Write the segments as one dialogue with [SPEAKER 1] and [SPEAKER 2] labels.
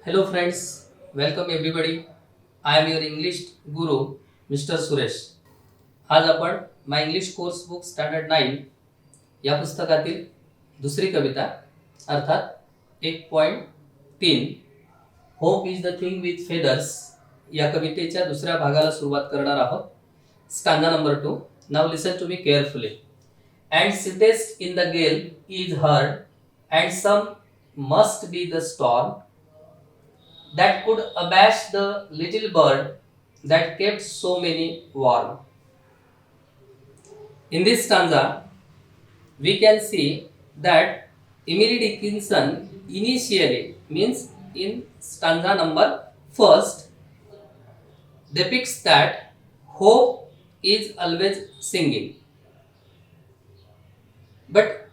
[SPEAKER 1] Hello friends, welcome everybody. I am your English guru, Mr. Suresh. आज आपण my English course book standard 9 या पुस्तकातील दुसरी कविता अर्थात 1.3 hope is the thing with feathers या कवितेच्या दुसऱ्या भागाला सुरुवात करणार आहोत. Stanza number 2. Now listen to me carefully. And sittest in the gale is heard, and some must be the storm that could abash the little bird that kept so many warm. In this stanza, we can see that Emily Dickinson initially means in stanza number first depicts that hope is always singing. But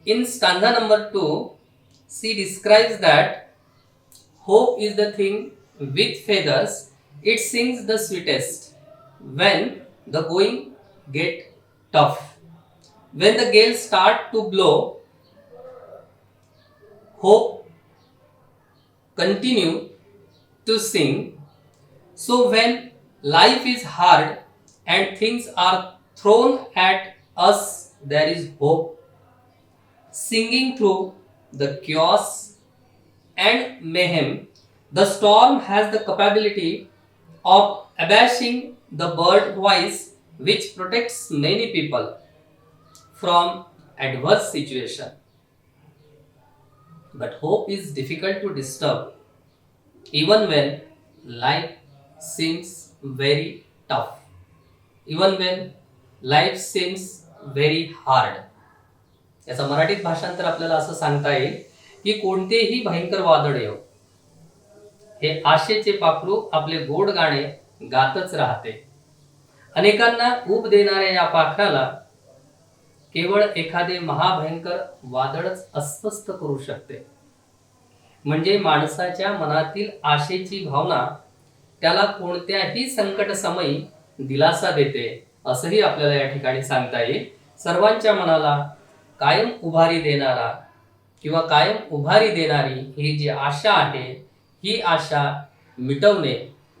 [SPEAKER 1] in stanza number 2, she describes that hope is the thing with feathers, it sings the sweetest when the going get tough. When the gale start to blow, hope continue to sing. So when life is hard and things are thrown at us, there is hope. Singing through the chaos and mayhem, the storm has the capability of abashing the bird voice which protects many people from adverse situation. But hope is difficult to disturb even when life seems very tough. Even when life seems very hard. याचा मराठीत भाषांतर आपल्याला असं सांगता येईल की कोणतेही भयंकर वादळ येऊ, हे आशेचे पाखरू आपले गोड गाणे गातच राहते. अनेकांना ऊब देणाऱ्या या पाखराला केवळ एखादे महाभयंकर वादळच अस्वस्थ करू शकते. म्हणजे माणसाच्या मनातील आशेची भावना त्याला कोणत्याही संकट समयी दिलासा देते, असंही आपल्याला या ठिकाणी सांगता येईल. सर्वांच्या मनाला कायम उभारी देणारा किंवा कायम उभारी देणारी ही जी आशा आहे, ही आशा मिटवणे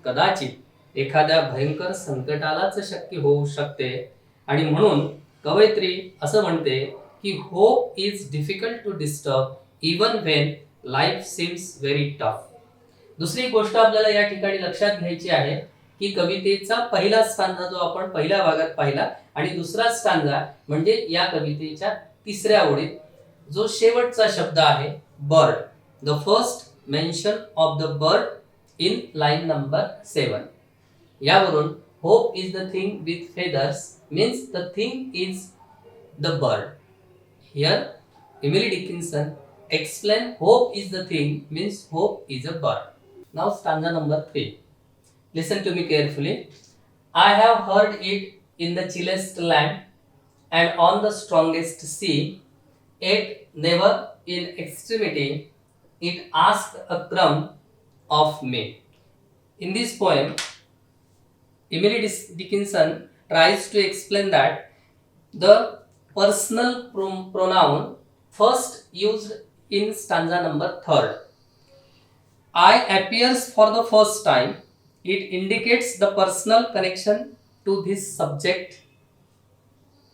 [SPEAKER 1] कदाचित एखाद्या भयंकर संकटालाच शक्य होऊ शकते. आणि म्हणून कवयित्री असं म्हणते की hope is difficult to disturb even when life seems very tough. दुसरी गोष्ट आपल्याला या ठिकाणी लक्षात घ्यायची आहे की कवितेचा पहिला स्टांजा जो आपण पहिल्या भागात पाहिला आणि दुसरा स्टांजा म्हणजे या कवितेच्या तिसऱ्या ओळीत जो शेवटचा शब्द आहे bird, the first mention of the bird in line number 7, यावरून hope is the thing with feathers means the thing is the bird. Here Emily Dickinson explain hope is the thing means hope is a bird. Now stanza number 3. Listen to me carefully. I have heard it in the chillest land and on the strongest sea, yet never in extremity it asked a crumb of me. In this poem, Emily Dickinson tries to explain that the personal pronoun first used in stanza number 3, I appears for the first time. It indicates the personal connection to this subject.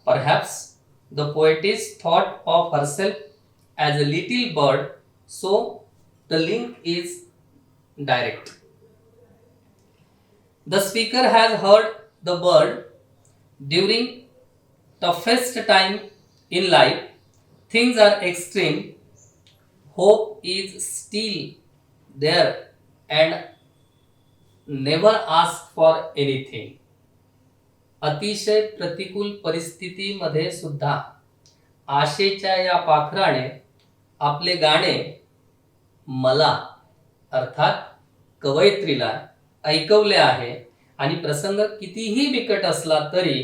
[SPEAKER 1] Perhaps the poetess thought of herself as a little bird, so the link is direct. The speaker has heard the bird during toughest time in life. Things are extreme. Hope is still there and never ask for anything. अतिशय प्रतिकूल परिस्थितीमध्ये सुद्धा आशेच्या या पाखराने आपले गाणे मला अर्थात कवयित्रीला ऐकवले आहे आणि प्रसंग कितीही बिकट असला तरी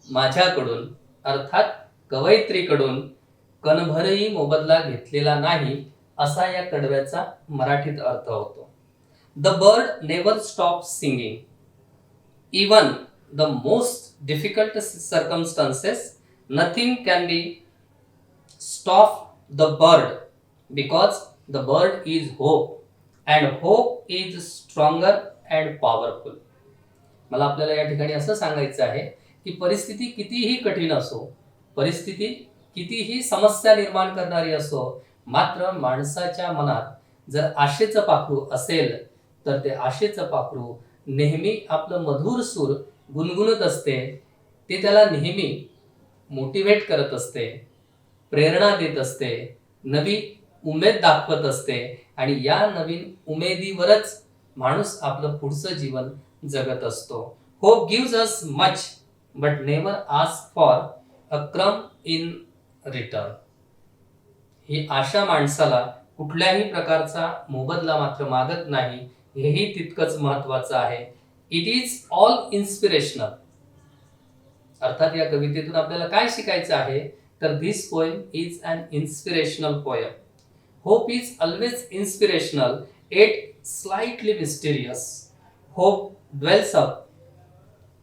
[SPEAKER 1] माझ्याकडून अर्थात कवयित्रीकडून कणभरही मोबदला घेतलेला नाही, असा या कडव्याचा मराठीत अर्थ होतो. The bird never stops singing. Even the most difficult circumstances, nothing can be stop the bird because the bird is hope. And hope is stronger and powerful. मला आपल्याला या ठिकाणी असं सांगायचं आहे की परिस्थिती कितीही कठीण असो, परिस्थिती कितीही समस्या निर्माण करणारी असो, मात्र माणसाच्या मनात जर आशेचं पाखरू असेल तर ते आशेचं पाखरू नेहमी आपलं मधुर सूर गुणगुणत असते. ते त्याला नेहमी मोटिवेट करत असते, प्रेरणा देत असते, नवी उमेद दाखवत असते आणि या नवीन उमेदीवरच माणूस आपलं पुढचं जीवन जगत असतो. Hope gives us much but never ask for a क्रम इन रिटर्न. ही आशा माणसाला कुठल्याही प्रकारचा मोबदला मात्र मागत नाही, हेही तितकंच महत्वाचं आहे. It is all inspirational. अर्थात या कवितेतून आपल्याला काय शिकायचं आहे तर this poem is an inspirational poem. Hope is always inspirational at slightly mysterious. Hope dwells up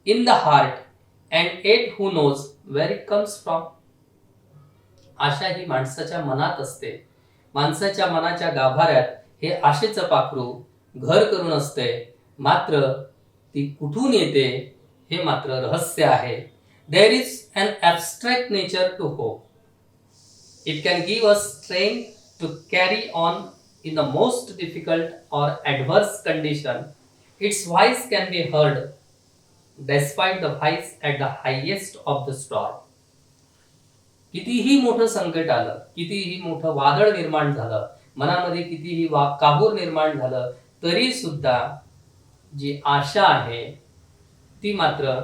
[SPEAKER 1] in the heart and yet who knows where it comes from. आशा ही माणसाच्या मनात असते. माणसाच्या मनाच्या गाभाऱ्यात हे आशेचं पाखरू घर करून असते, मात्र ती कुठून येते हे मात्र रहस्य आहे. There is an abstract nature to hope. It can give us strength to carry on in the most difficult or adverse condition. Its voice can be heard despite the voice at the highest of the storm. कितीही मोठं संकट आलं, कितीही मोठं वादळ निर्माण झालं, मनामध्ये कितीही काहूर निर्माण झालं, तरी सुद्धा जी आशा आहे ती मात्र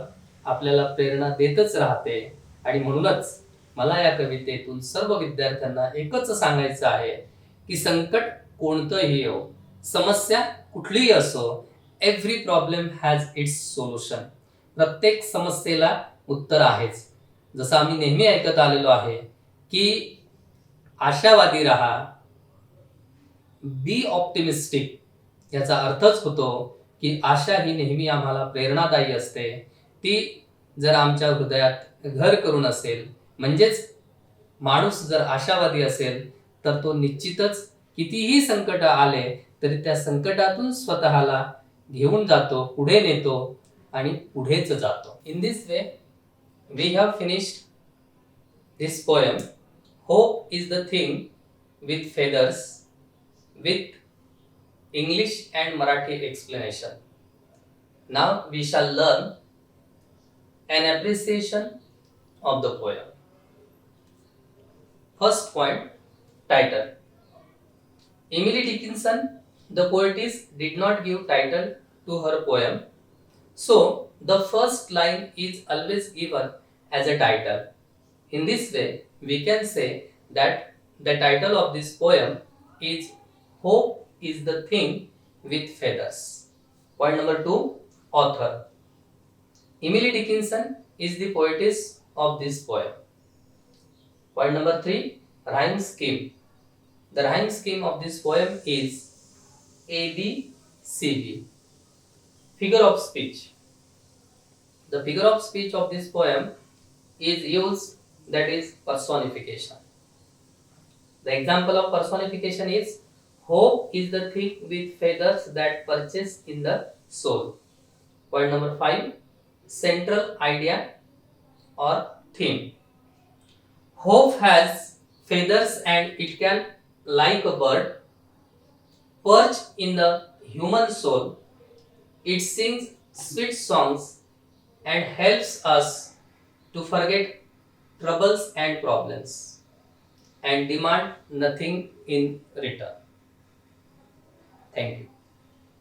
[SPEAKER 1] आपल्याला प्रेरणा देतच राहते. आणि म्हणूनच मला या कवितेतून सर्व विद्यार्थ्यांना एकच सांगायचं आहे की संकट कोणतंही येऊ, समस्या कुठलीही असो, every problem has its solution. प्रत्येक समस्येला उत्तर आहेच. जसं आम्ही नेहमी ऐकत आलेलो आहे की आशावादी राहा, बी ऑप्टिमिस्टिक. याचा अर्थच होतो की आशा ही नेहमी आम्हाला प्रेरणादायी असते. ती जर आमच्या हृदयात घर करून असेल, म्हणजेच माणूस जर आशावादी असेल तर तो निश्चितच कितीही संकट आले तरी त्या संकटातून स्वतःला घेऊन जातो, पुढे नेतो आणि पुढेच जातो. In this way we have finished this poem. Hope is the thing with feathers, with English and Marathi explanation. Now we shall learn an appreciation of the poem. First point, title. Emily Dickinson, the poetess, did not give title to her poem, so the first line is always given as a title. In this way, we can say that the title of this poem is Hope is the Thing with Feathers. Point number 2, author. Emily Dickinson is the poetess of this poem. Point number 3, rhyme scheme. The rhyme scheme of this poem is ABCD. Figure of speech. The figure of speech of this poem is used, that is personification. The example of personification is hope is the thing with feathers that perches in the soul. Point number 5, central idea or theme. Hope has feathers and it can, like a bird, perch in the human soul. It sings sweet songs and helps us to forget troubles and problems and demand nothing in return. Thank you.